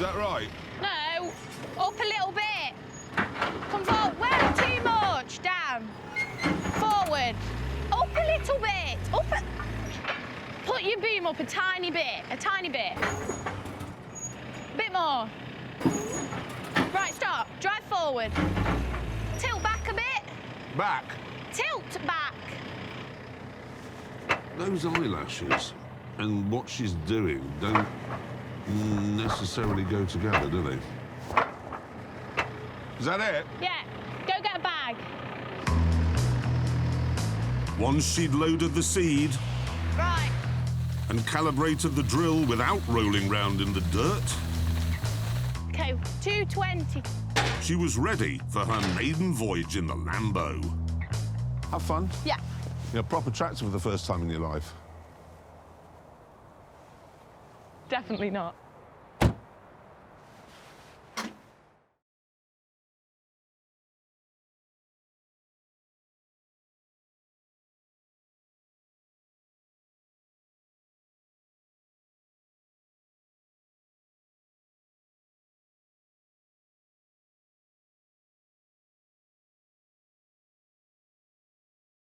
that right? No, up a little bit. Come forward. Well, too much. Down. Forward. Up a little bit. Up a... Put your boom up a tiny bit. A tiny bit. A bit more. Right, stop. Drive forward. Tilt back a bit. Back? Tilt back. Those eyelashes and what she's doing don't necessarily go together, do they? Is that it? Yeah. Go get a bag. Once she'd loaded the seed Right. and calibrated the drill without rolling round in the dirt, OK, 220. she was ready for her maiden voyage in the Lambo. Have fun. Yeah. You're proper tractor for the first time in your life. Definitely not.